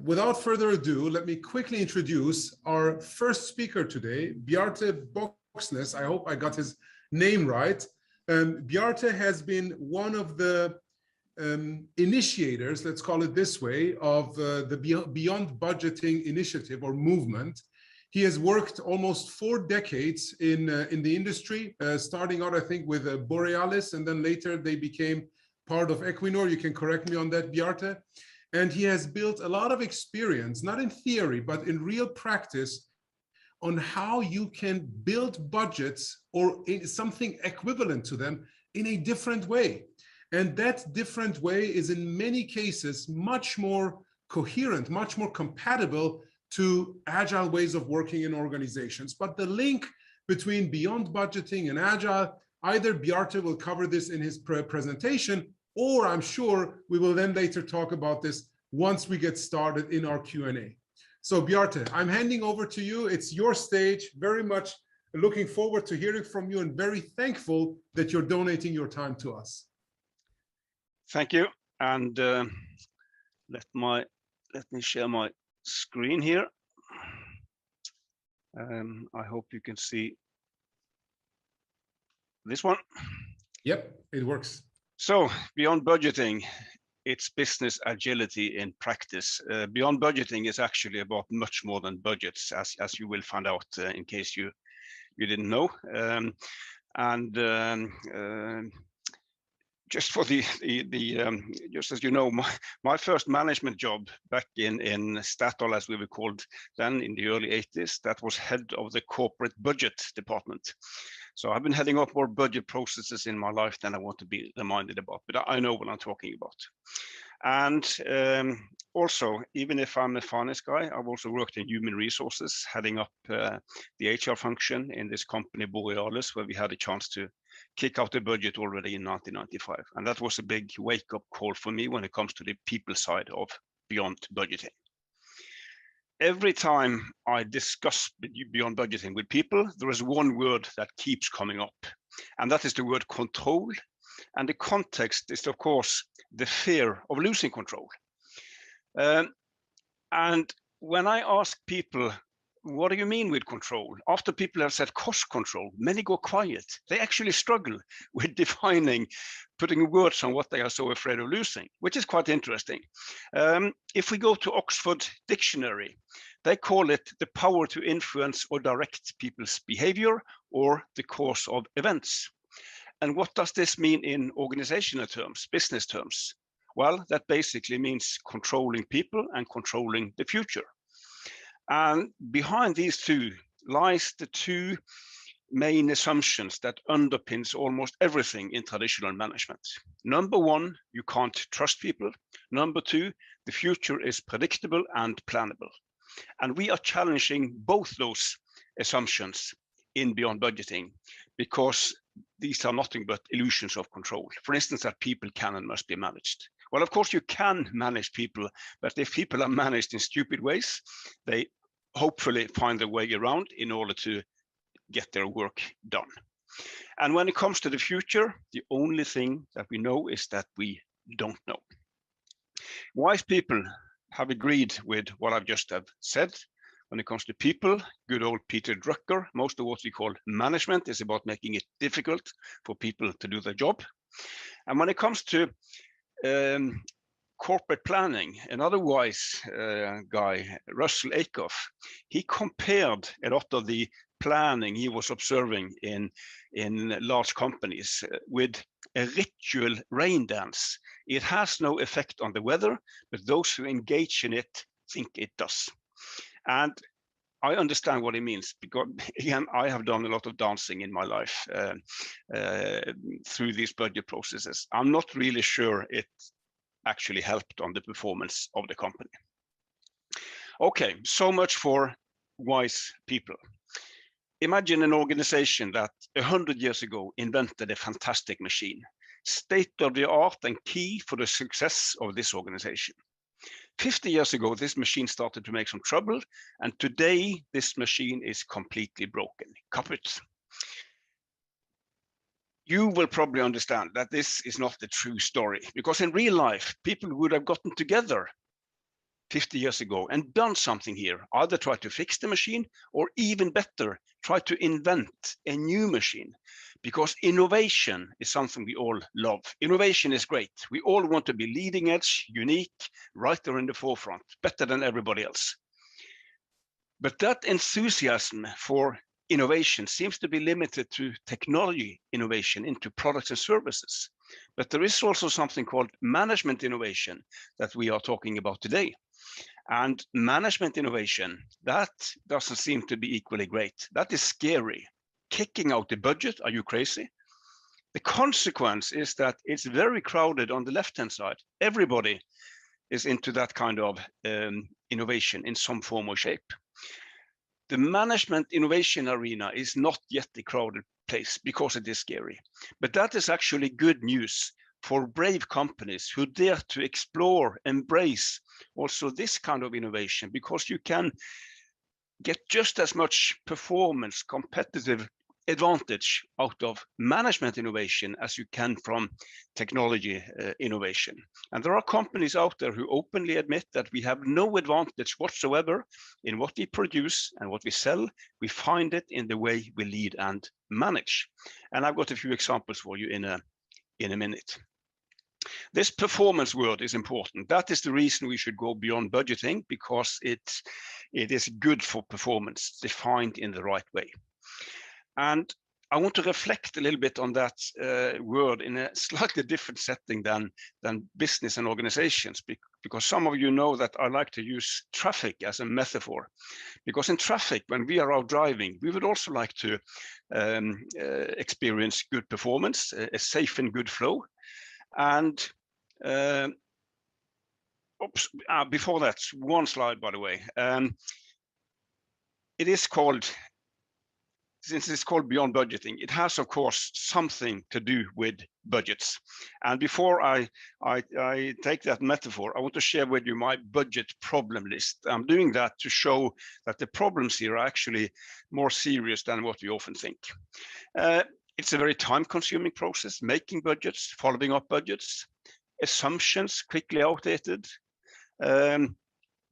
without further ado, let me quickly introduce our first speaker today, Bjarte Bogsnes. I hope I got his name right. Bjarte has been one of the initiators, let's call it this way, of the Beyond Budgeting initiative or movement. He has worked almost 4 decades in the industry, starting out, I think, with Borealis, and then later they became part of Equinor. You can correct me on that, Bjarte. And he has built a lot of experience, not in theory, but in real practice, on how you can build budgets or something equivalent to them in a different way. And that different way is in many cases much more coherent, much more compatible to agile ways of working in organizations. But the link between Beyond Budgeting and Agile, either Bjarte will cover this in his presentation, or I'm sure we will then later talk about this once we get started in our Q&A. So Bjarte, I'm handing over to you. It's your stage. Very much looking forward to hearing from you and very thankful that you're donating your time to us. Thank you. And let me share my screen here. I hope you can see this one. Yep, it works. So Beyond Budgeting, it's business agility in practice. Beyond Budgeting is actually about much more than budgets, as you will find out in case you didn't know. Just for just as you know, my first management job back in Statoil, as we were called then in the early 80s, that was head of the corporate budget department. So I've been heading up more budget processes in my life than I want to be reminded about, but I know what I'm talking about. And also, even if I'm a finance guy, I've also worked in human resources, heading up the HR function in this company, Borealis, where we had a chance to kick out the budget already in 1995. And that was a big wake-up call for me when it comes to the people side of Beyond Budgeting. Every time I discuss Beyond Budgeting with people, there is one word that keeps coming up, and that is the word control. And the context is, of course, the fear of losing control. And when I ask people, what do you mean with control? After people have said cost control, many go quiet. They actually struggle with defining, putting words on what they are so afraid of losing, which is quite interesting. If we go to Oxford Dictionary, they call it the power to influence or direct people's behavior or the course of events. And what does this mean in organizational terms, business terms? Well, that basically means controlling people and controlling the future. And behind these two lies the two main assumptions that underpins almost everything in traditional management. Number one, you can't trust people. Number two, the future is predictable and plannable. And we are challenging both those assumptions in Beyond Budgeting because these are nothing but illusions of control. For instance, that people can and must be managed. Well, of course, you can manage people, but if people are managed in stupid ways, they hopefully find a way around in order to get their work done. And when it comes to the future, the only thing that we know is that we don't know. Wise people have agreed with what I've just have said. When it comes to people, good old Peter Drucker, most of what we call management is about making it difficult for people to do their job. And when it comes to corporate planning, another wise guy, Russell Acuff, he compared a lot of the planning he was observing in large companies with a ritual rain dance. It has no effect on the weather, but those who engage in it think it does. And I understand what it means because, again, I have done a lot of dancing in my life through these budget processes. I'm not really sure it actually helped on the performance of the company. Okay, so much for wise people. Imagine an organization that 100 years ago invented a fantastic machine, state of the art and key for the success of this organization. 50 years ago, this machine started to make some trouble, and today this machine is completely broken, kaput. You will probably understand that this is not the true story, because in real life, people would have gotten together 50 years ago and done something here, either try to fix the machine or even better, try to invent a new machine, because innovation is something we all love. Innovation is great. We all want to be leading edge, unique, right there in the forefront, better than everybody else. But that enthusiasm for innovation seems to be limited to technology innovation into products and services. But there is also something called management innovation that we are talking about today. And management innovation, that doesn't seem to be equally great. That is scary. Kicking out the budget, are you crazy? The consequence is that it's very crowded on the left-hand side. Everybody is into that kind of innovation in some form or shape. The management innovation arena is not yet a crowded place because it is scary. But that is actually good news for brave companies who dare to explore, embrace also this kind of innovation, because you can get just as much performance, competitive advantage out of management innovation as you can from technology innovation. And there are companies out there who openly admit that we have no advantage whatsoever in what we produce and what we sell. We find it in the way we lead and manage. And I've got a few examples for you in a minute. This performance word is important. That is the reason we should go beyond budgeting, because it is good for performance defined in the right way. And I want to reflect a little bit on that word in a slightly different setting than business and organizations, because some of you know that I like to use traffic as a metaphor. Because in traffic, when we are out driving, we would also like to experience good performance, a safe and good flow. And before that, one slide, by the way. It is called, since it's called Beyond Budgeting, it has, of course, something to do with budgets. And before I take that metaphor, I want to share with you my budget problem list. I'm doing that to show that the problems here are actually more serious than what we often think. It's a very time-consuming process, making budgets, following up budgets, assumptions quickly outdated.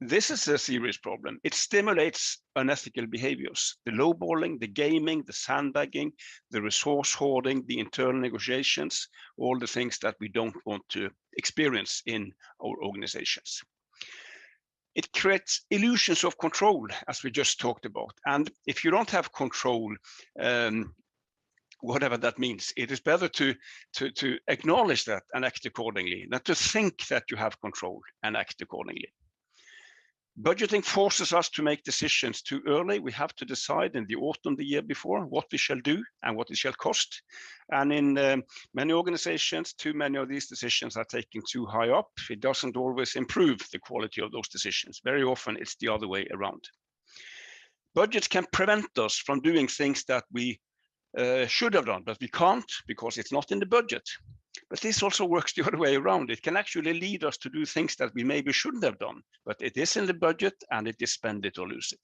This is a serious problem. It stimulates unethical behaviors, the lowballing, the gaming, the sandbagging, the resource hoarding, the internal negotiations, all the things that we don't want to experience in our organizations. It creates illusions of control, as we just talked about. And if you don't have control, whatever that means, it is better to acknowledge that and act accordingly, than to think that you have control and act accordingly. Budgeting forces us to make decisions too early. We have to decide in the autumn the year before what we shall do and what it shall cost. And in many organizations, too many of these decisions are taken too high up. It doesn't always improve the quality of those decisions. Very often it's the other way around. Budgets can prevent us from doing things that we should have done, but we can't because it's not in the budget. But this also works the other way around. It can actually lead us to do things that we maybe shouldn't have done, but it is in the budget and it is spend it or lose it.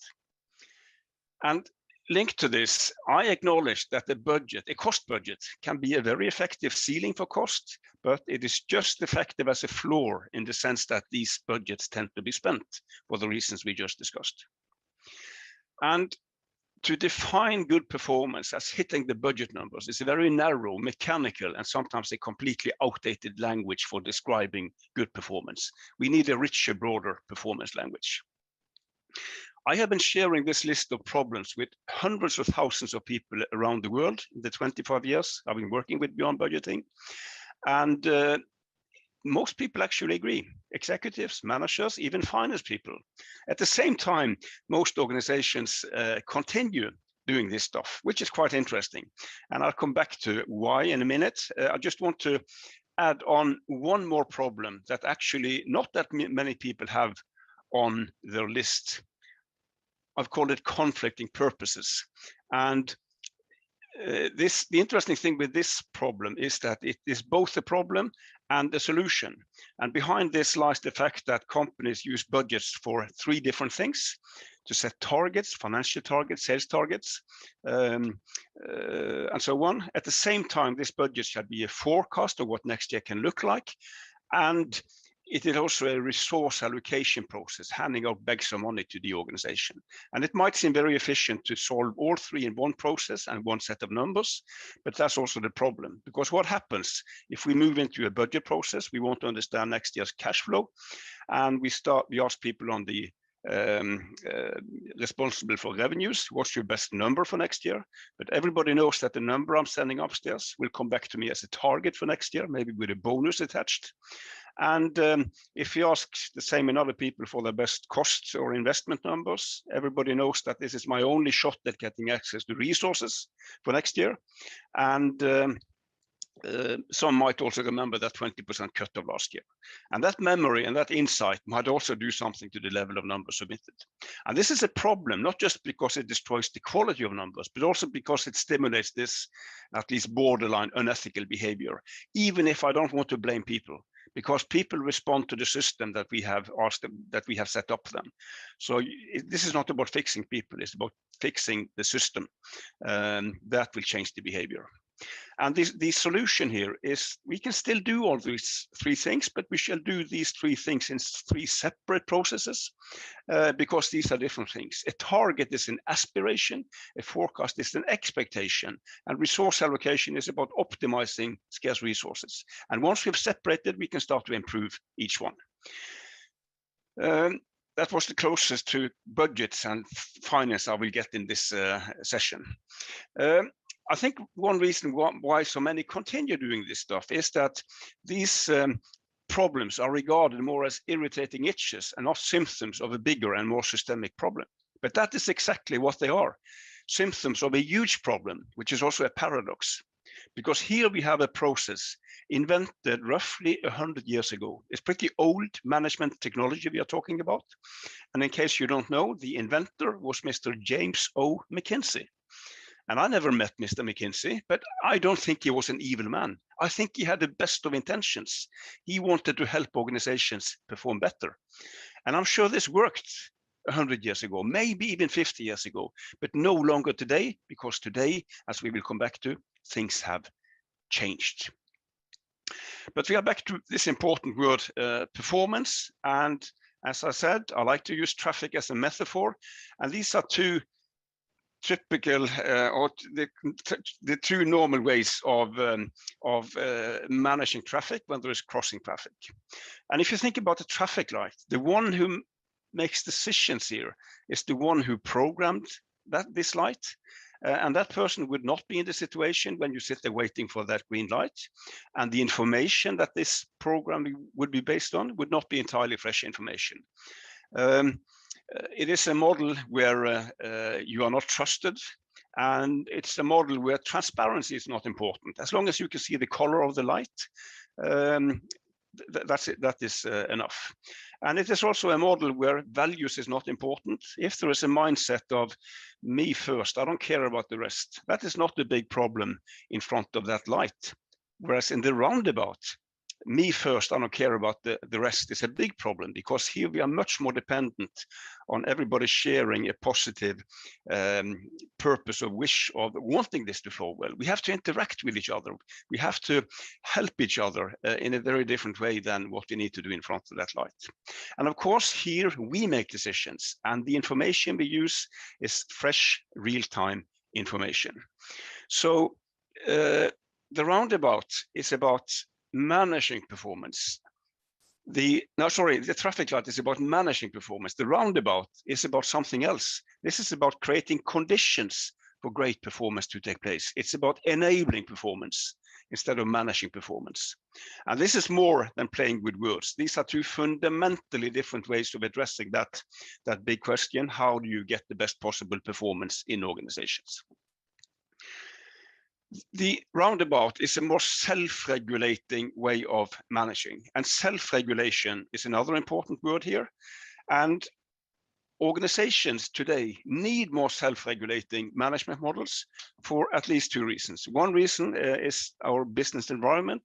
And linked to this, I acknowledge that the budget, a cost budget, can be a very effective ceiling for cost, but it is just effective as a floor in the sense that these budgets tend to be spent for the reasons we just discussed. And to define good performance as hitting the budget numbers is a very narrow, mechanical, and sometimes a completely outdated language for describing good performance. We need a richer, broader performance language. I have been sharing this list of problems with hundreds of thousands of people around the world in the 25 years I've been working with Beyond Budgeting. And most people actually agree, executives, managers, even finance people. At the same time, most organizations continue doing this stuff, which is quite interesting. And I'll come back to why in a minute. I just want to add on one more problem that actually not that many people have on their list. I've called it conflicting purposes. And the interesting thing with this problem is that it is both a problem and a solution. And behind this lies the fact that companies use budgets for three different things: to set targets, financial targets, sales targets, and so on. At the same time, this budget should be a forecast of what next year can look like, and it is also a resource allocation process, handing out bags of money to the organization. And it might seem very efficient to solve all three in one process and one set of numbers, but that's also the problem. Because what happens if we move into a budget process, we want to understand next year's cash flow, and we ask people on the responsible for revenues, what's your best number for next year? But everybody knows that the number I'm sending upstairs will come back to me as a target for next year, maybe with a bonus attached. And if you ask the same in other people for their best costs or investment numbers, everybody knows that this is my only shot at getting access to resources for next year. And some might also remember that 20% cut of last year. And that memory and that insight might also do something to the level of numbers submitted. And this is a problem, not just because it destroys the quality of numbers, but also because it stimulates this at least borderline unethical behavior, even if I don't want to blame people, because people respond to the system that we have asked them, that we have set up for them. So this is not about fixing people, it's about fixing the system that will change the behavior. And the solution here is we can still do all these three things, but we shall do these three things in three separate processes because these are different things. A target is an aspiration, a forecast is an expectation, and resource allocation is about optimizing scarce resources. And once we've separated, we can start to improve each one. That was the closest to budgets and finance I will get in this session. I think one reason why so many continue doing this stuff is that these problems are regarded more as irritating itches and not symptoms of a bigger and more systemic problem. But that is exactly what they are, symptoms of a huge problem, which is also a paradox. Because here we have a process invented roughly 100 years ago. It's pretty old management technology we are talking about. And in case you don't know, the inventor was Mr. James O. McKinsey. And I never met Mr. McKinsey, but I don't think he was an evil man. I think he had the best of intentions. He wanted to help organizations perform better. And I'm sure this worked 100 years ago, maybe even 50 years ago, but no longer today, because today, as we will come back to, things have changed. But we are back to this important word, performance. And as I said, I like to use traffic as a metaphor. And these are two typical or the two normal ways of managing traffic when there is crossing traffic. And if you think about the traffic light, the one who makes decisions here is the one who programmed this light. And that person would not be in the situation when you sit there waiting for that green light. And the information that this programming would be based on would not be entirely fresh information. It is a model where you are not trusted, and it's a model where transparency is not important. As long as you can see the color of the light, that's it. That is enough. And it is also a model where values is not important. If there is a mindset of me first, I don't care about the rest, that is not the big problem in front of that light. Whereas in the roundabout, me first, I don't care about the rest is a big problem, because here we are much more dependent on everybody sharing a positive purpose or wish of wanting this to flow well. We have to interact with each other. We have to help each other in a very different way than what we need to do in front of that light. And of course, here we make decisions, and the information we use is fresh, real-time information. So the roundabout is about managing performance. The traffic light is about managing performance. The roundabout is about something else. This is about creating conditions for great performance to take place. It's about enabling performance instead of managing performance. And this is more than playing with words. These are two fundamentally different ways of addressing that big question: how do you get the best possible performance in organizations? The roundabout is a more self-regulating way of managing, and self-regulation is another important word here. And organizations today need more self-regulating management models for at least two reasons. One reason is our business environment,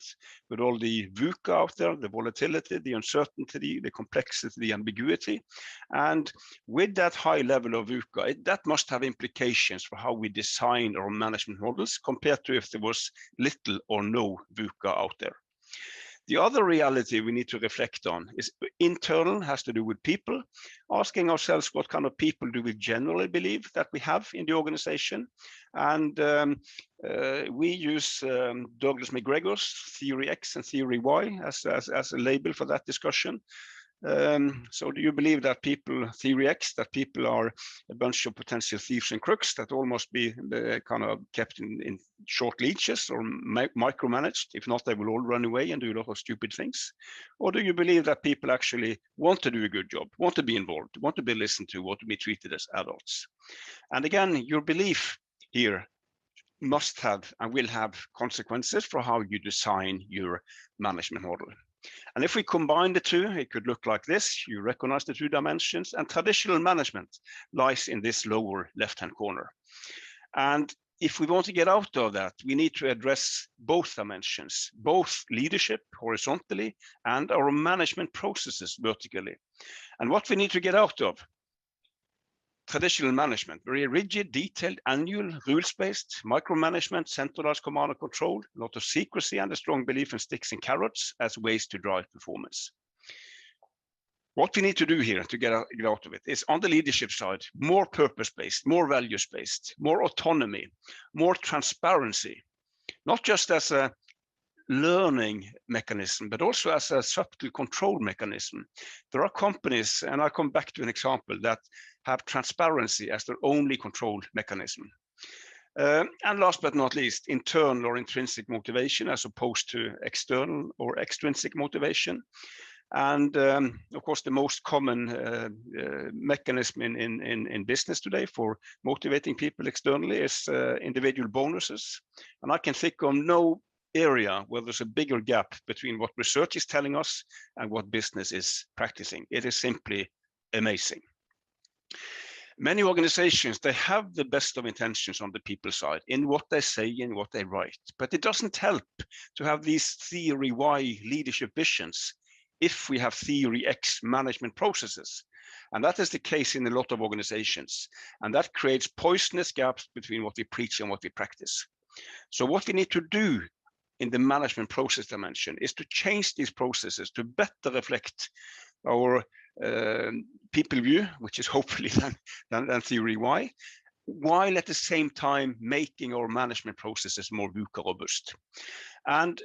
with all the VUCA out there, the volatility, the uncertainty, the complexity, the ambiguity. And with that high level of VUCA, that must have implications for how we design our management models compared to if there was little or no VUCA out there. The other reality we need to reflect on is internal, has to do with people, asking ourselves what kind of people do we generally believe that we have in the organization. And we use Douglas McGregor's Theory X and Theory Y as a label for that discussion. So do you believe that people, Theory X, that people are a bunch of potential thieves and crooks that all must be kind of kept in short leashes or micromanaged? If not, they will all run away and do a lot of stupid things. Or do you believe that people actually want to do a good job, want to be involved, want to be listened to, want to be treated as adults? And again, your belief here must have and will have consequences for how you design your management model. And if we combine the two, it could look like this. You recognize the two dimensions, and traditional management lies in this lower left-hand corner. And if we want to get out of that, we need to address both dimensions, both leadership horizontally and our management processes vertically. And what we need to get out of traditional management, very rigid, detailed, annual, rules-based, micromanagement, centralized command and control, a lot of secrecy, and a strong belief in sticks and carrots as ways to drive performance. What we need to do here to get out of it is, on the leadership side, more purpose-based, more values-based, more autonomy, more transparency, not just as a learning mechanism, but also as a subtle control mechanism. There are companies, and I'll come back to an example, that have transparency as their only control mechanism. And last but not least, internal or intrinsic motivation as opposed to external or extrinsic motivation. And of course, the most common mechanism in business today for motivating people externally is individual bonuses. And I can think of no area where there's a bigger gap between what research is telling us and what business is practicing. It is simply amazing. Many organizations, they have the best of intentions on the people side in what they say and what they write, but it doesn't help to have these Theory Y leadership visions if we have Theory X management processes. And that is the case in a lot of organizations. And that creates poisonous gaps between what we preach and what we practice. So what we need to do in the management process dimension is to change these processes to better reflect our people view, which is hopefully than Theory Y, while at the same time making our management processes more VUCA robust. And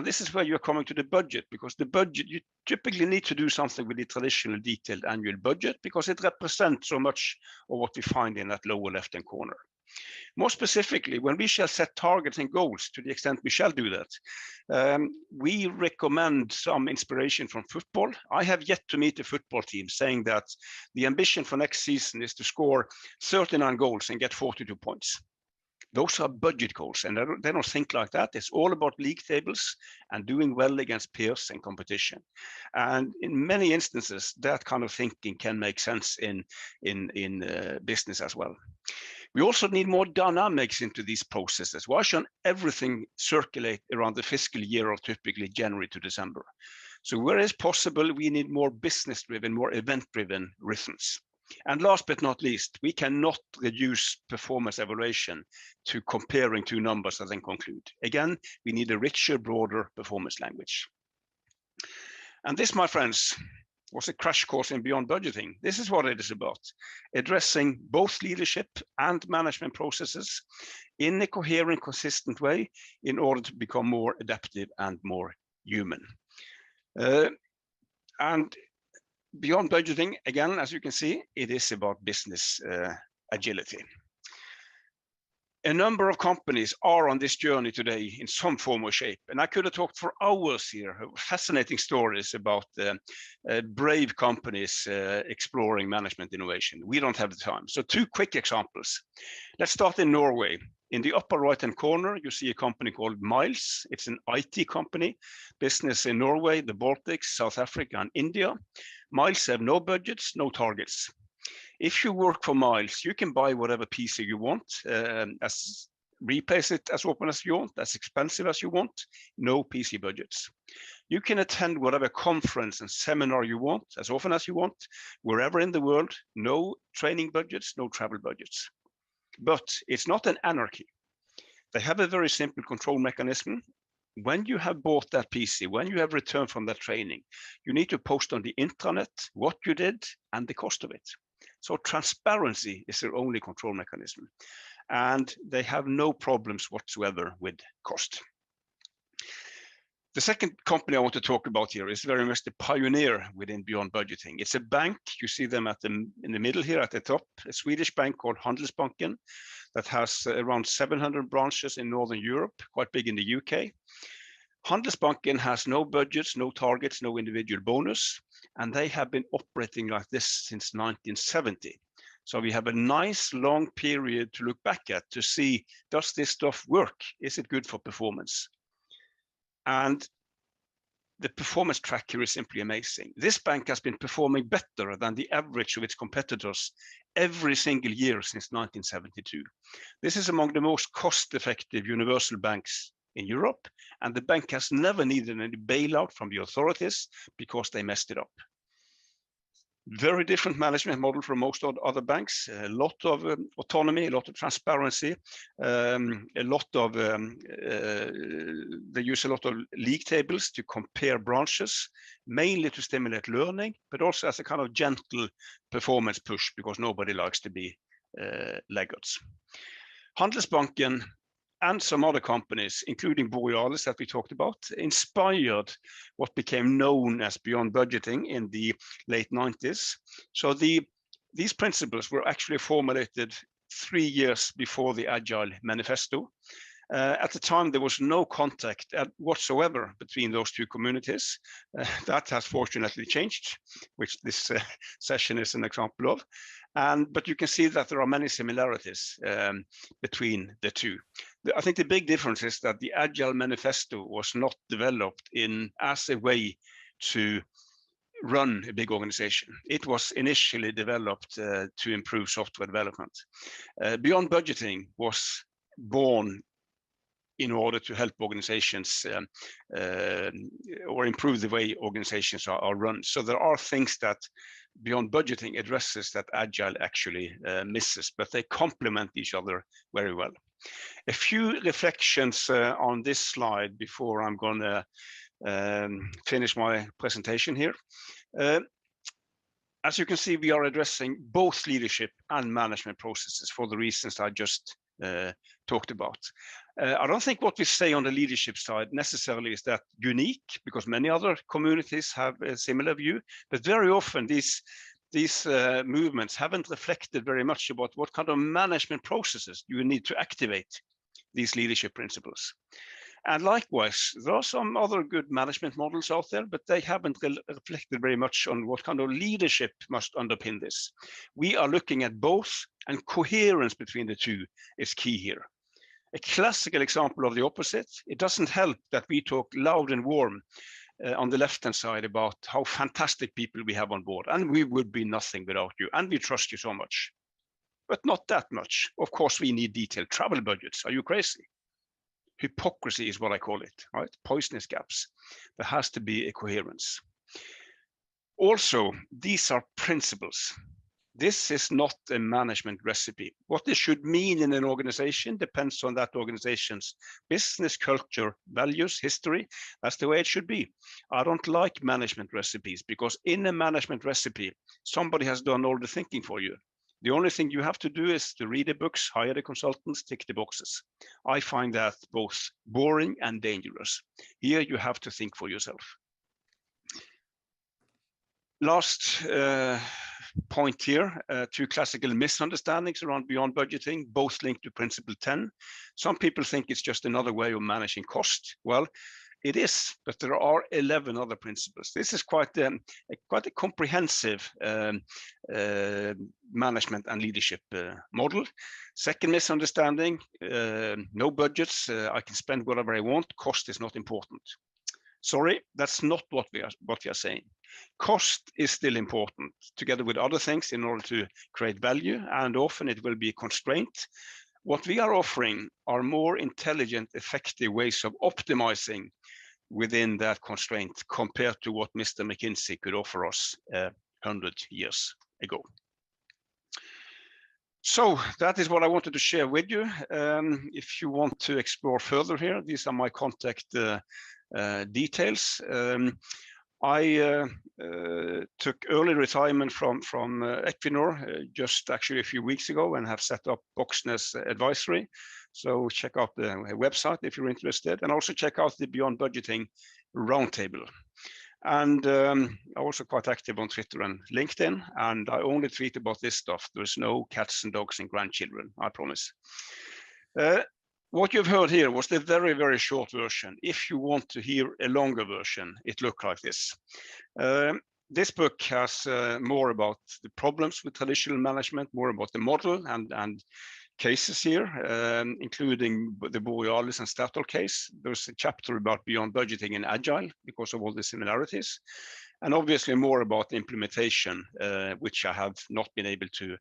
this is where you're coming to the budget, because the budget, you typically need to do something with the traditional detailed annual budget because it represents so much of what we find in that lower left-hand corner. More specifically, when we shall set targets and goals, to the extent we shall do that, we recommend some inspiration from football. I have yet to meet a football team saying that the ambition for next season is to score 39 goals and get 42 points. Those are budget goals, and they don't think like that. It's all about league tables and doing well against peers and competition. And in many instances, that kind of thinking can make sense in business as well. We also need more dynamics into these processes. Why shouldn't everything circulate around the fiscal year of typically January to December? So where is possible, we need more business-driven, more event-driven rhythms. And last but not least, we cannot reduce performance evaluation to comparing two numbers and then conclude. Again, we need a richer, broader performance language. And this, my friends, was a crash course in Beyond Budgeting. This is what it is about, addressing both leadership and management processes in a coherent, consistent way in order to become more adaptive and more human. And Beyond Budgeting, again, as you can see, it is about business agility. A number of companies are on this journey today in some form or shape, and I could have talked for hours here, fascinating stories about brave companies exploring management innovation. We don't have the time. So two quick examples. Let's start in Norway. In the upper right-hand corner, you see a company called Miles. It's an IT company, business in Norway, the Baltics, South Africa, and India. Miles have no budgets, no targets. If you work for Miles, you can buy whatever PC you want, replace it as often as you want, as expensive as you want, no PC budgets. You can attend whatever conference and seminar you want, as often as you want, wherever in the world, no training budgets, no travel budgets. But it's not an anarchy. They have a very simple control mechanism. when you have bought that PC, when you have returned from that training, you need to post on the intranet what you did and the cost of it. So transparency is their only control mechanism. And they have no problems whatsoever with cost. The second company I want to talk about here is very much the pioneer within Beyond Budgeting. It's a bank. You see them in the middle here at the top, a Swedish bank called Handelsbanken that has around 700 branches in Northern Europe, quite big in the UK. Handelsbanken has no budgets, no targets, no individual bonus, and they have been operating like this since 1970. So we have a nice long period to look back at to see, does this stuff work? Is it good for performance? And the performance track here is simply amazing. This bank has been performing better than the average of its competitors every single year since 1972. This is among the most cost-effective universal banks in Europe, and the bank has never needed any bailout from the authorities because they messed it up. Very different management model from most other banks, a lot of autonomy, a lot of transparency, they use a lot of league tables to compare branches, mainly to stimulate learning, but also as a kind of gentle performance push because nobody likes to be laggards. Handelsbanken and some other companies, including Borealis that we talked about, inspired what became known as Beyond Budgeting in the late 90s. So these principles were actually formulated 3 years before the Agile Manifesto. At the time, there was no contact whatsoever between those two communities. That has fortunately changed, which this session is an example of. But you can see that there are many similarities between the two. I think the big difference is that the Agile Manifesto was not developed as a way to run a big organization. It was initially developed to improve software development. Beyond Budgeting was born in order to help organizations or improve the way organizations are run. So there are things that Beyond Budgeting addresses that Agile actually misses, but they complement each other very well. A few reflections on this slide before I'm going to finish my presentation here. As you can see, we are addressing both leadership and management processes for the reasons I just talked about. I don't think what we say on the leadership side necessarily is that unique, because many other communities have a similar view, but very often these movements haven't reflected very much about what kind of management processes you need to activate these leadership principles. And likewise, there are some other good management models out there, but they haven't reflected very much on what kind of leadership must underpin this. We are looking at both, and coherence between the two is key here. A classical example of the opposite, it doesn't help that we talk loud and warm on the left-hand side about how fantastic people we have on board, and we would be nothing without you, and we trust you so much. But not that much. Of course, we need detailed travel budgets. Are you crazy? Hypocrisy is what I call it, right? Poisonous gaps. There has to be a coherence. Also, these are principles. This is not a management recipe. What this should mean in an organization depends on that organization's business, culture, values, history. That's the way it should be. I don't like management recipes because in a management recipe, somebody has done all the thinking for you. The only thing you have to do is to read the books, hire the consultants, tick the boxes. I find that both boring and dangerous. Here you have to think for yourself. Last point here, two classical misunderstandings around Beyond Budgeting, both linked to Principle 10. Some people think it's just another way of managing cost. Well, it is, but there are 11 other principles. This is quite a comprehensive management and leadership model. Second misunderstanding, no budgets, I can spend whatever I want, cost is not important. Sorry, that's not what we are saying. Cost is still important, together with other things, in order to create value, and often it will be a constraint. What we are offering are more intelligent, effective ways of optimizing within that constraint compared to what Mr. McKinsey could offer us 100 years ago. So that is what I wanted to share with you. If you want to explore further here, these are my contact details. I took early retirement from Equinor just actually a few weeks ago and have set up Bogsnes Advisory. So check out the website if you're interested, and also check out the Beyond Budgeting Roundtable. And I'm also quite active on Twitter and LinkedIn, and I only tweet about this stuff. There's no cats and dogs and grandchildren, I promise. What you've heard here was the very, very short version. If you want to hear a longer version, it looked like this. This book has more about the problems with traditional management, more about the model and cases here, including the Borealis and Statoil case. There's a chapter about Beyond Budgeting and Agile because of all the similarities, and obviously more about the implementation, which I have not been able to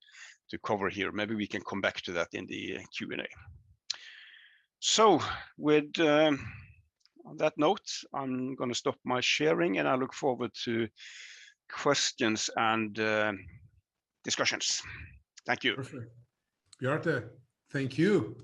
cover here. Maybe we can come back to that in the Q&A. So with on that note, I'm going to stop my sharing, and I look forward to questions and discussions. Thank you. Perfect. Bjarte, thank you.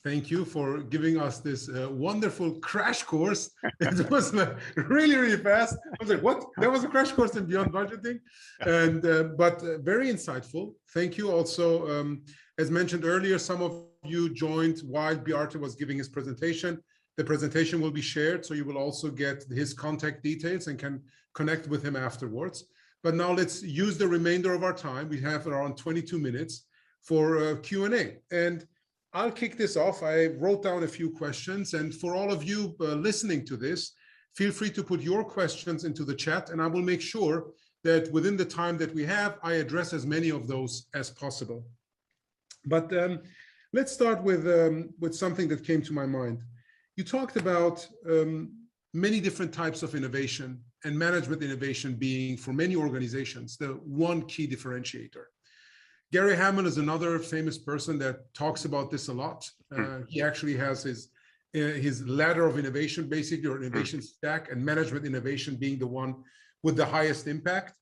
Thank you for giving us this wonderful crash course. It was like really, really fast. I was like, what? There was a crash course in Beyond Budgeting, and but very insightful. Thank you also. As mentioned earlier, some of you joined while Bjarte was giving his presentation. The presentation will be shared, so you will also get his contact details and can connect with him afterwards. But now let's use the remainder of our time. We have around 22 minutes for Q&A. And I'll kick this off. I wrote down a few questions, and for all of you listening to this, feel free to put your questions into the chat, and I will make sure that within the time that we have, I address as many of those as possible. But let's start with something that came to my mind. You talked about many different types of innovation, and management innovation being, for many organizations, the one key differentiator. Gary Hammond is another famous person that talks about this a lot. He actually has his ladder of innovation, basically, or innovation stack, and management innovation being the one with the highest impact.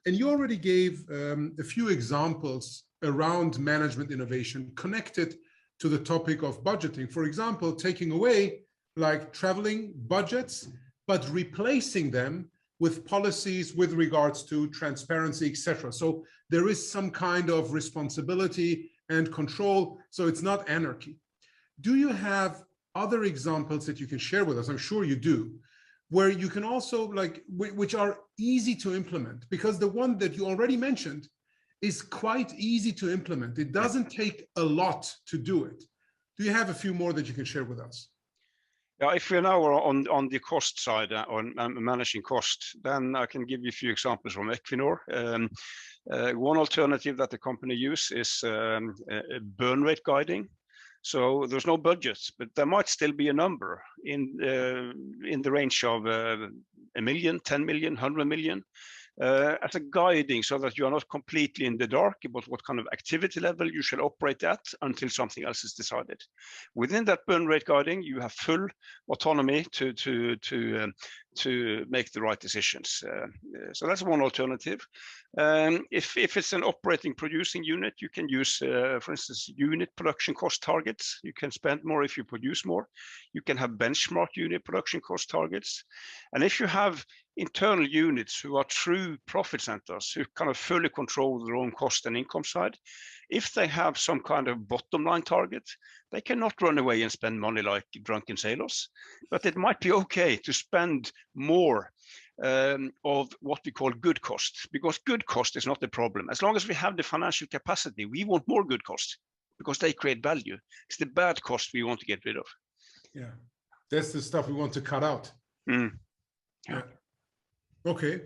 And you already gave a few examples around management innovation connected to the topic of budgeting. For example, taking away like traveling budgets, but replacing them with policies with regards to transparency, etc. So there is some kind of responsibility and control, so it's not anarchy. Do you have other examples that you can share with us? I'm sure you do, where you can also, like, which are easy to implement, because the one that you already mentioned is quite easy to implement. It doesn't take a lot to do it. Do you have a few more that you can share with us? Yeah, if we're now on the cost side, on managing cost, then I can give you a few examples from Equinor. One alternative that the company uses is burn rate guiding. So there's no budgets, but there might still be a number in the range of 1 million, 10 million, 100 million. As a guiding, so that you are not completely in the dark about what kind of activity level you shall operate at until something else is decided. Within that burn rate guiding, you have full autonomy to make the right decisions. So that's one alternative. If it's an operating producing unit, you can use, for instance, unit production cost targets. You can spend more if you produce more. You can have benchmark unit production cost targets. And if you have internal units who are true profit centers, who kind of fully control their own cost and income side, if they have some kind of bottom line target, they cannot run away and spend money like drunken sailors. But it might be okay to spend more of what we call good cost, because good cost is not the problem. As long as we have the financial capacity, we want more good cost because they create value. It's the bad cost we want to get rid of. Yeah, that's the stuff we want to cut out. Yeah. Okay,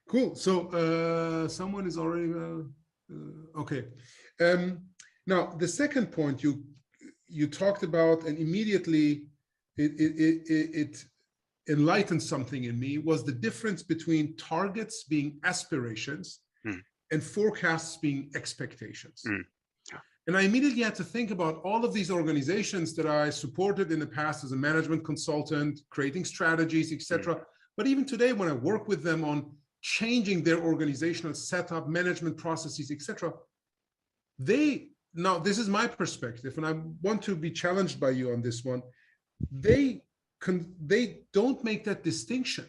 cool. So someone is already okay. Now the second point you talked about, and immediately it enlightened something in me, was the difference between targets being aspirations and forecasts being expectations. And I immediately had to think about all of these organizations that I supported in the past as a management consultant, creating strategies, etc. But even today, when I work with them on changing their organizational setup, management processes, etc., they now this is my perspective, and I want to be challenged by you on this one. They don't make that distinction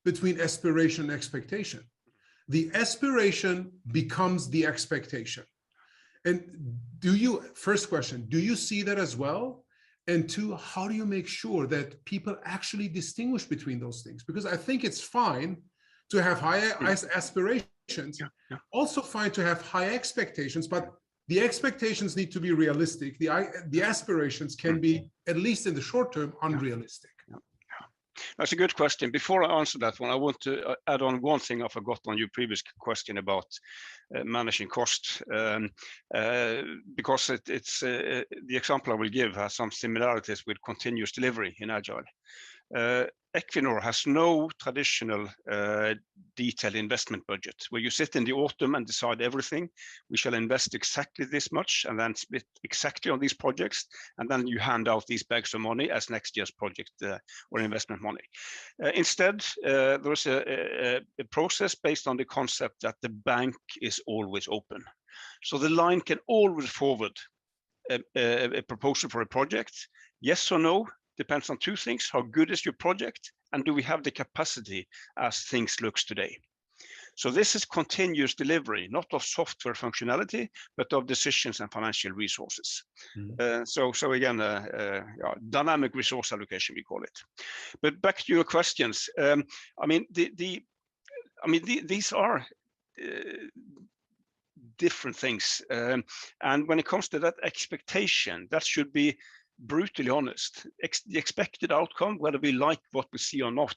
between aspiration and expectation. The aspiration becomes the expectation. And first question, do you see that as well? And two, how do you make sure that people actually distinguish between those things? Because I think it's fine to have high aspirations, also fine to have high expectations, but the expectations need to be realistic. The aspirations can be, at least in the short term, unrealistic. That's a good question. Before I answer that one, I want to add on one thing I forgot on your previous question about managing costs, because it's the example I will give has some similarities with continuous delivery in Agile. Equinor has no traditional detailed investment budget where you sit in the autumn and decide everything. We shall invest exactly this much and then split exactly on these projects. And then you hand out these bags of money as next year's project or investment money. Instead, there's a process based on the concept that the bank is always open. So the line can always forward a proposal for a project, yes or no. Depends on two things: how good is your project, and do we have the capacity as things looks today? So this is continuous delivery, not of software functionality, but of decisions and financial resources. So again, dynamic resource allocation, we call it. But back to your questions. I mean, these are different things, and when it comes to that expectation, that should be brutally honest, the expected outcome, whether we like what we see or not.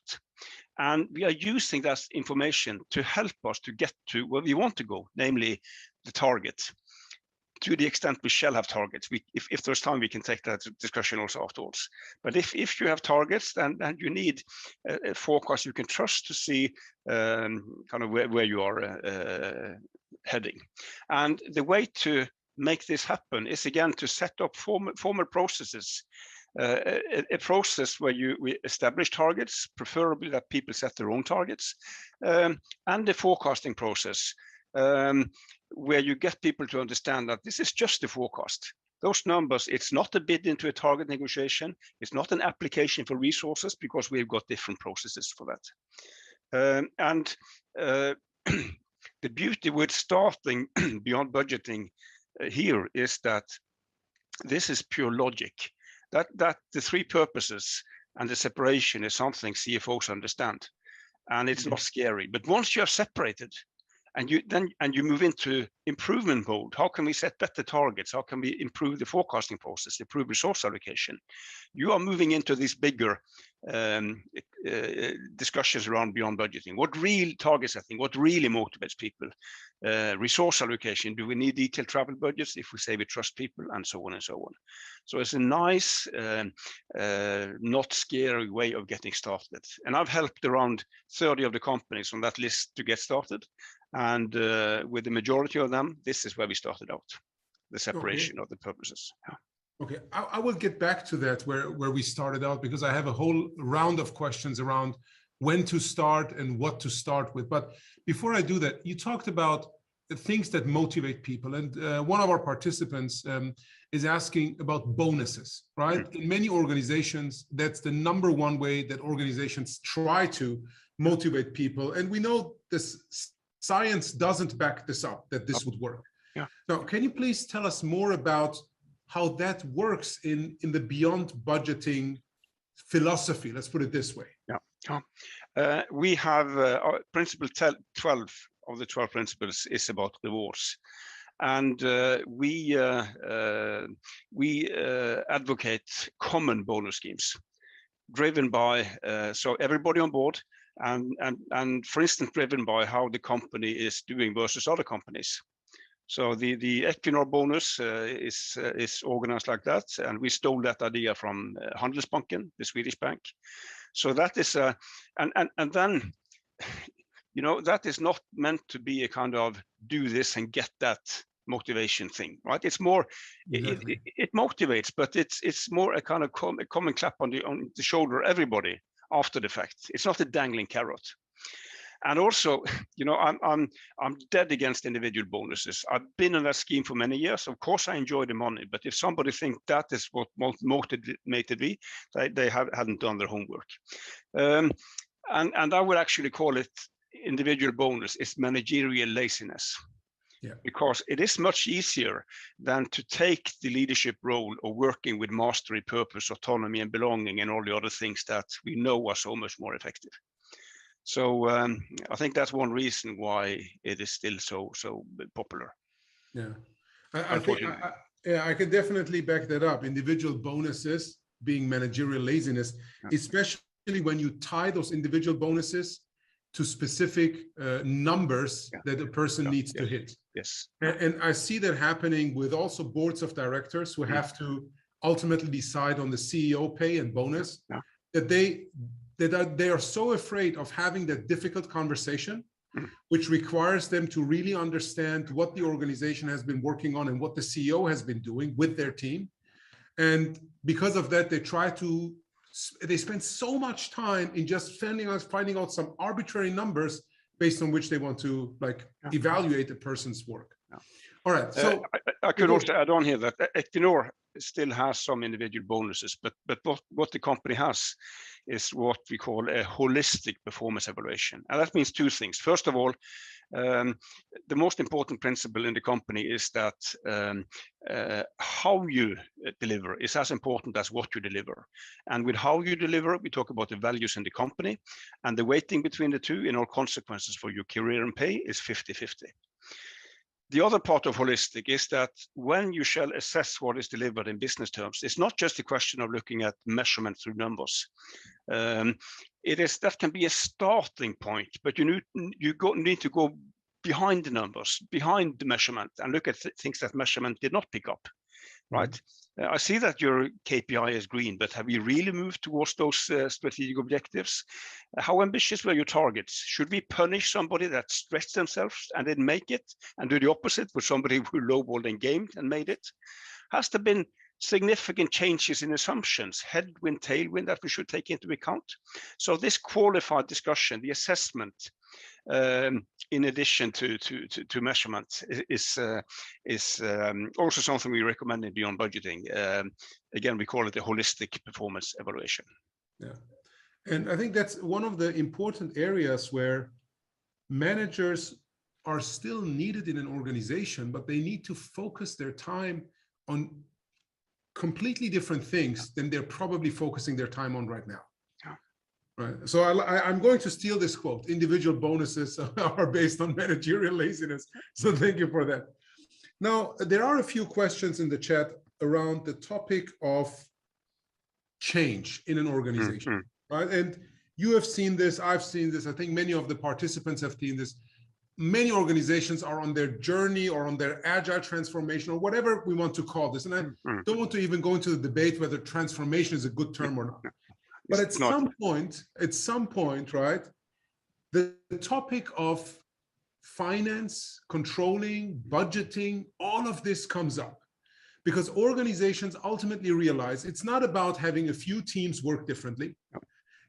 And we are using that information to help us to get to where we want to go, namely the target. To the extent we shall have targets, if there's time, we can take that discussion also afterwards. But if you have targets, then you need a forecast you can trust to see kind of where you are heading. And the way to make this happen is again to set up formal processes, a process where we establish targets, preferably that people set their own targets, and the forecasting process where you get people to understand that this is just a forecast. Those numbers, it's not a bid into a target negotiation, it's not an application for resources, because we've got different processes for that. And the beauty with starting beyond budgeting here is that this is pure logic, that the three purposes and the separation is something CFOs understand, and it's not scary. But once you are separated and you move into improvement mode, how can we set better targets? How can we improve the forecasting process, improve resource allocation? You are moving into these bigger discussions around beyond budgeting. What real target setting, what really motivates people? Resource allocation, do we need detailed travel budgets if we say we trust people, and so on and so on. So it's a nice, not scary way of getting started. And I've helped around 30 of the companies on that list to get started. And with the majority of them, this is where we started out, the separation of the purposes. Yeah. Okay, I will get back to that where we started out, because I have a whole round of questions around when to start and what to start with. But before I do that, you talked about the things that motivate people. And one of our participants is asking about bonuses, right? In many organizations, that's the number one way that organizations try to motivate people. And we know this science doesn't back this up, that this would work. Yeah. So can you please tell us more about how that works in the beyond budgeting philosophy? Let's put it this way. Yeah. We have principle 12 of the 12 principles is about rewards. And we advocate common bonus schemes driven by, so everybody on board, and for instance, driven by how the company is doing versus other companies. So the Equinor bonus is organized like that, and we stole that idea from Handelsbanken, the Swedish bank. So that is and then, you know, that is not meant to be a kind of do this and get that motivation thing, right? It's more it motivates, but it's more a kind of common clap on the shoulder, everybody after the fact. It's not a dangling carrot. And also, you know, I'm dead against individual bonuses. I've been in that scheme for many years. Of course, I enjoy the money, but if somebody thinks that is what motivated me, they hadn't done their homework. And I would actually call it individual bonus. It's managerial laziness. Yeah. Because it is much easier than to take the leadership role of working with mastery, purpose, autonomy, and belonging, and all the other things that we know are so much more effective. So I think that's one reason why it is still so popular. Yeah, I think I can definitely back that up. Individual bonuses being managerial laziness, especially when you tie those individual bonuses to specific numbers that a person needs to hit. Yes. And I see that happening with also boards of directors who have to ultimately decide on the CEO pay and bonus, that they are so afraid of having that difficult conversation, which requires them to really understand what the organization has been working on and what the CEO has been doing with their team. And because of that, they spend so much time in just finding out some arbitrary numbers based on which they want to evaluate a person's work. All right. So I could also add on here that Equinor still has some individual bonuses, but what the company has is what we call a holistic performance evaluation. And that means two things. First of all, the most important principle in the company is that how you deliver is as important as what you deliver. And with how you deliver, we talk about the values in the company, and the weighting between the two in all consequences for your career and pay is 50-50. The other part of holistic is that when you shall assess what is delivered in business terms, it's not just a question of looking at measurement through numbers. That can be a starting point, but you need to go behind the numbers, behind the measurement, and look at things that measurement did not pick up, right? I see that your KPI is green, but have you really moved towards those strategic objectives? How ambitious were your targets? Should we punish somebody that stretched themselves and didn't make it, and do the opposite with somebody who lowballed and gamed and made it? Has there been significant changes in assumptions, headwind, tailwind, that we should take into account? So this qualified discussion, the assessment, in addition to measurement, is also something we recommend in Beyond Budgeting. Again, we call it a holistic performance evaluation. Yeah, and I think that's one of the important areas where managers are still needed in an organization, but they need to focus their time on completely different things than they're probably focusing their time on right now. Right. So I'm going to steal this quote: individual bonuses are based on managerial laziness. So thank you for that. Now, there are a few questions in the chat around the topic of change in an organization, right? And you have seen this, I've seen this, I think many of the participants have seen this. Many organizations are on their journey or on their agile transformation or whatever we want to call this. And I don't want to even go into the debate whether transformation is a good term or not. But at some point, right, the topic of finance, controlling, budgeting, all of this comes up because organizations ultimately realize it's not about having a few teams work differently.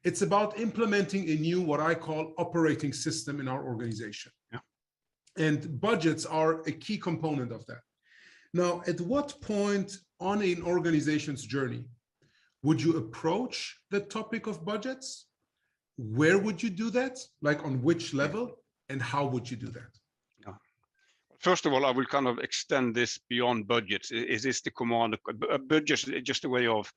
It's about implementing a new, what I call, operating system in our organization. And budgets are a key component of that. Now, at what point on an organization's journey would you approach the topic of budgets? Where would you do that? Like on which level? And how would you do that? First of all, I will kind of extend this beyond budgets. Is this the command? Budgets is just a way of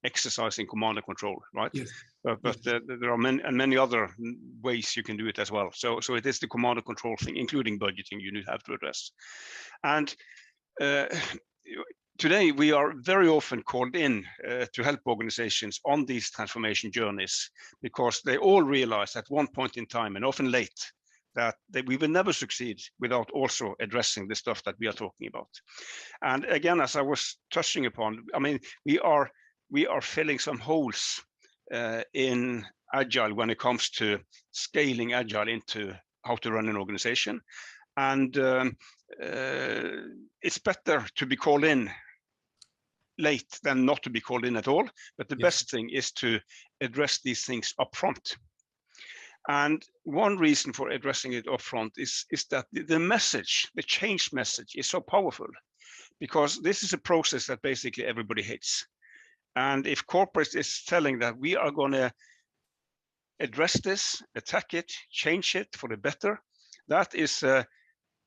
exercising command and control, right? Yes. But there are many other ways you can do it as well. So it is the command and control thing, including budgeting, you have to address. And today, we are very often called in to help organizations on these transformation journeys because they all realize at one point in time, and often late, that we will never succeed without also addressing the stuff that we are talking about. And again, as I was touching upon, I mean, we are filling some holes in Agile when it comes to scaling Agile into how to run an organization. And it's better to be called in late than not to be called in at all. But the best thing is to address these things up front. And one reason for addressing it upfront is that the message, the change message, is so powerful, because this is a process that basically everybody hates. And if corporate is telling that we are going to address this, attack it, change it for the better, that is a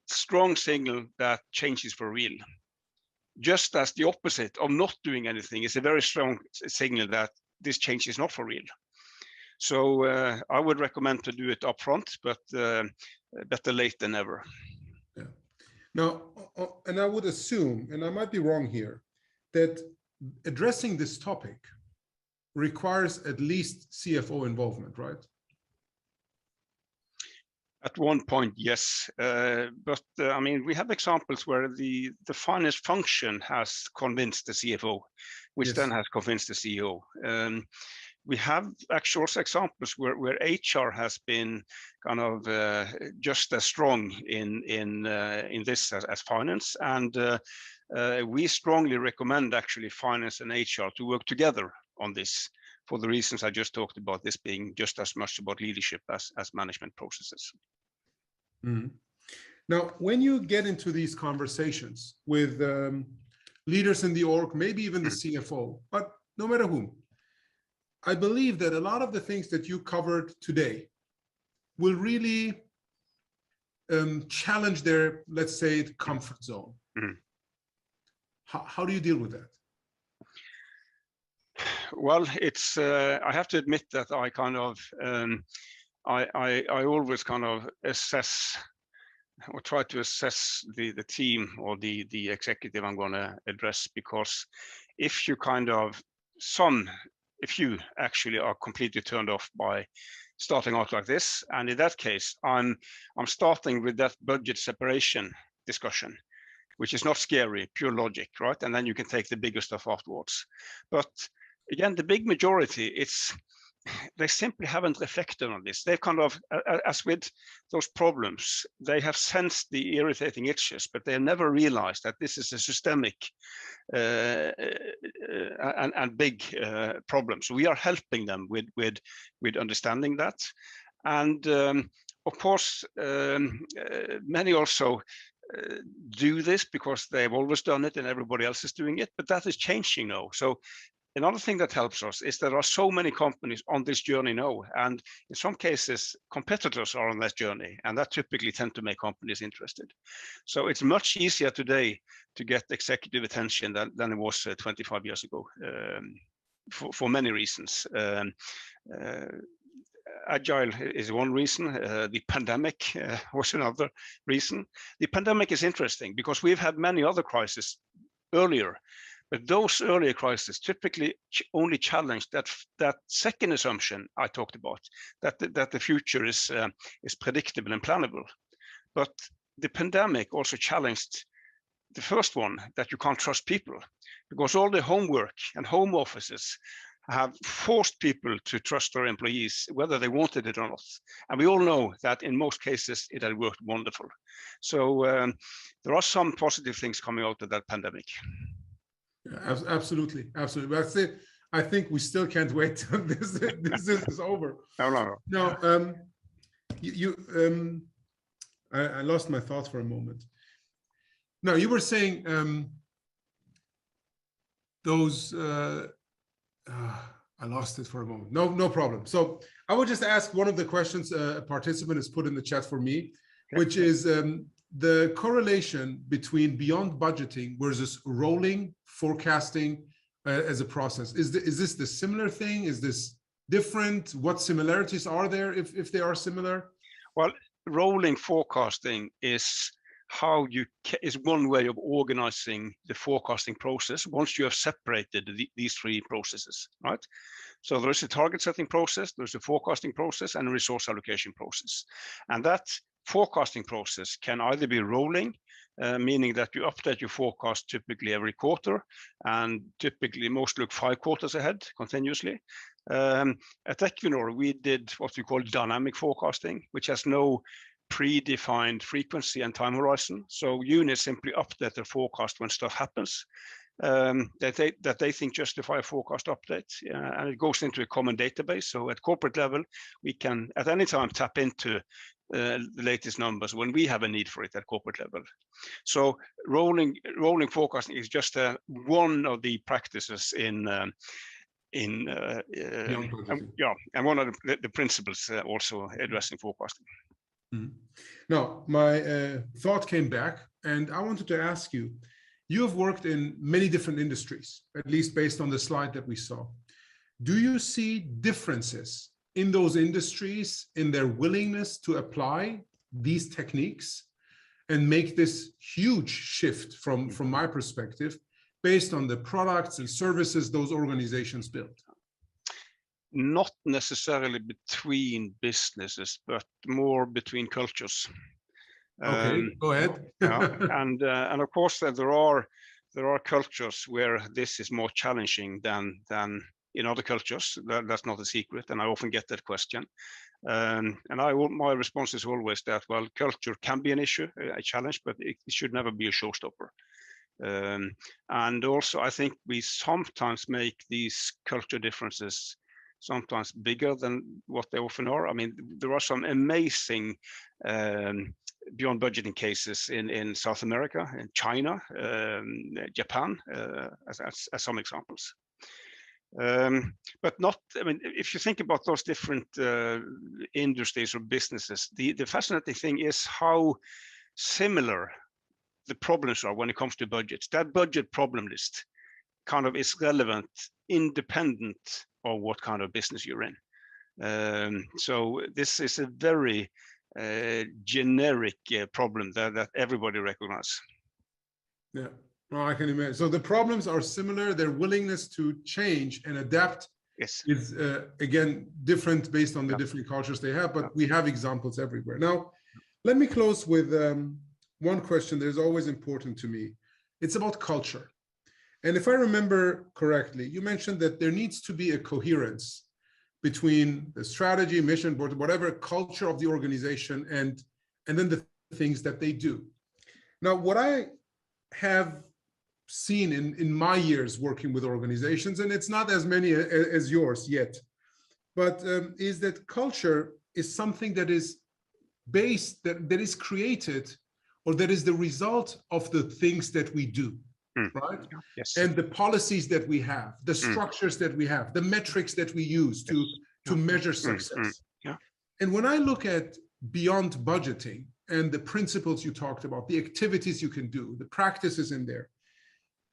strong signal that change is for real. Just as the opposite of not doing anything is a very strong signal that this change is not for real. So I would recommend to do it upfront, but better late than never. Yeah. Now, and I would assume, and I might be wrong here, that addressing this topic requires at least CFO involvement, right? At one point, yes, but I mean, we have examples where the finance function has convinced the CFO, which Yes. then has convinced the CEO. We have actual examples where HR has been kind of just as strong in this as finance, and we strongly recommend actually finance and HR to work together on this, for the reasons I just talked about, this being just as much about leadership as management processes. Mm-hmm. Now, when you get into these conversations with leaders in the org, maybe even the CFO, but no matter whom, I believe that a lot of the things that you covered today will really challenge their, let's say, comfort zone. Mm-hmm. How do you deal with that? Well, it's I have to admit that I kind of I always kind of assess or try to assess the team or the executive I'm going to address, because if you kind of if you actually are completely turned off by starting out like this, and in that case, I'm starting with that budget separation discussion, which is not scary, pure logic, right? And then you can take the bigger stuff afterwards. But again, the big majority, they simply haven't reflected on this. They've kind of, as with those problems, they have sensed the irritating itches, but they have never realized that this is a systemic and big problem. So we are helping them with understanding that. And of course, many also do this because they've always done it and everybody else is doing it, but that is changing now. So another thing that helps us is there are so many companies on this journey now, and in some cases, competitors are on that journey, and that typically tend to make companies interested. So it's much easier today to get executive attention than it was 25 years ago, for many reasons. Agile is one reason. The pandemic was another reason. The pandemic is interesting because we've had many other crises earlier, but those earlier crises typically only challenge that second assumption I talked about, that the future is predictable and plannable. But the pandemic also challenged the first one, that you can't trust people, because all the homework and home offices have forced people to trust their employees, whether they wanted it or not. And we all know that in most cases it had worked wonderful. So there are some positive things coming out of that pandemic. Yeah, absolutely, absolutely. That's it. I think we still can't wait till this is over. No. No, I lost my thoughts for a moment. No, you were saying those. I lost it for a moment. No problem. So I would just ask one of the questions a participant has put in the chat for me, which is the correlation between beyond budgeting versus rolling forecasting as a process. Is this the similar thing? Is this different? What similarities are there if they are similar? Well, rolling forecasting is one way of organizing the forecasting process once you have separated these three processes, right? So there is a target setting process, there's a forecasting process, and a resource allocation process. And that forecasting process can either be rolling, meaning that you update your forecast typically every quarter, and typically most look 5 quarters ahead continuously. At Equinor, we did what we call dynamic forecasting, which has no predefined frequency and time horizon. So units simply update their forecast when stuff happens. that they think justify a forecast update, and it goes into a common database. So at corporate level, we can at any time tap into the latest numbers when we have a need for it at corporate level. So rolling forecasting is just one of the practices in and one of the principles also addressing forecasting. Now, my thought came back, and I wanted to ask you, you have worked in many different industries, at least based on the slide that we saw. Do you see differences in those industries in their willingness to apply these techniques and make this huge shift from my perspective based on the products and services those organizations build? Not necessarily between businesses, but more between cultures. Okay, go ahead. And of course there are cultures where this is more challenging than in other cultures. That's not a secret, and I often get that question. And my response is always that, well, culture can be an issue, a challenge, but it should never be a showstopper. And also, I think we sometimes make these culture differences sometimes bigger than what they often are. I mean, there are some amazing beyond budgeting cases in South America, in China, Japan, as some examples. But not, I mean, if you think about those different industries or businesses, the fascinating thing is how similar the problems are when it comes to budgets. That budget problem list kind of is relevant independent of what kind of business you're in. So this is a very generic problem that everybody recognizes. Yeah, well, I can imagine. So the problems are similar. Their willingness to change and adapt is, again, different based on the different cultures they have, but we have examples everywhere. Now, let me close with one question that is always important to me. It's about culture. And if I remember correctly, you mentioned that there needs to be a coherence between the strategy, mission, whatever culture of the organization, and then the things that they do. Now, what I have seen in my years working with organizations, and it's not as many as yours yet, but is that culture is something that is based, that is created, or that is the result of the things that we do. Right? Yes. And the policies that we have, the structures that we have, the metrics that we use to measure success. And when I look at beyond budgeting and the principles you talked about, the activities you can do, the practices in there,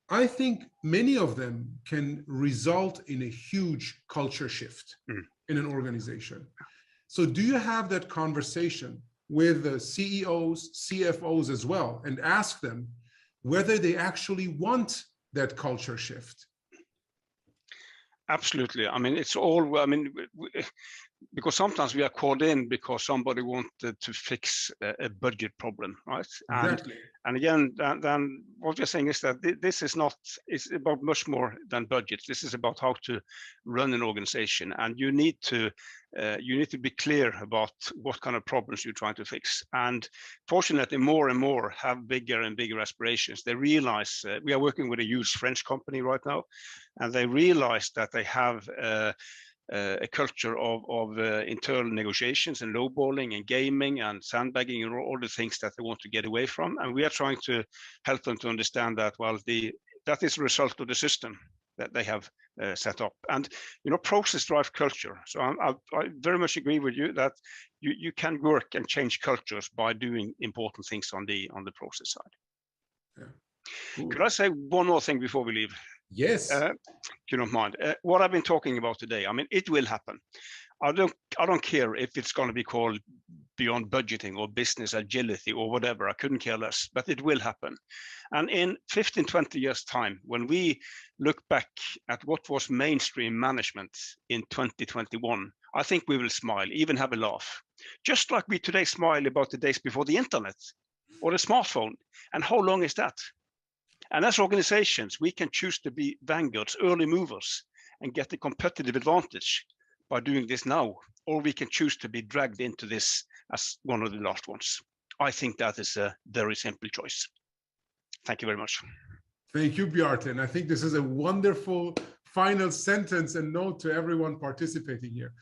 I think many of them can result in a huge culture shift in an organization. So do you have that conversation with the CEOs, CFOs as well, and ask them whether they actually want that culture shift? Absolutely. I mean, it's all, I mean, because sometimes we are called in because somebody wanted to fix a budget problem, right? Exactly. And again, then what we're saying is that this is not, it's about much more than budgets. This is about how to run an organization, and you need to be clear about what kind of problems you're trying to fix. And fortunately, more and more have bigger and bigger aspirations. They realize, we are working with a huge French company right now, and they realize that they have a culture of internal negotiations and lowballing and gaming and sandbagging and all the things that they want to get away from. And we are trying to help them to understand that, well, that is a result of the system that they have set up. And, you know, process drive culture. So I very much agree with you that you can work and change cultures by doing important things on the process side. Yeah. Could I say one more thing before we leave? Yes. If you don't mind. What I've been talking about today, I mean, it will happen. I don't care if it's going to be called beyond budgeting or business agility or whatever. I couldn't care less, but it will happen. And in 15, 20 years' time, when we look back at what was mainstream management in 2021, I think we will smile, even have a laugh. Just like we today smile about the days before the internet or the smartphone. And how long is that? And as organizations, we can choose to be vanguards, early movers, and get the competitive advantage by doing this now, or we can choose to be dragged into this as one of the last ones. I think that is a very simple choice. Thank you very much. Thank you, Bjarte. And I think this is a wonderful final sentence and note to everyone participating here.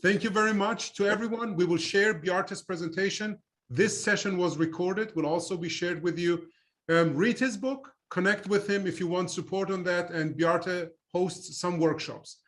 Thank you very much to everyone. We will share Bjarte's presentation. This session was recorded, will also be shared with you. Read his book, connect with him if you want support on that, and Bjarte hosts some workshops.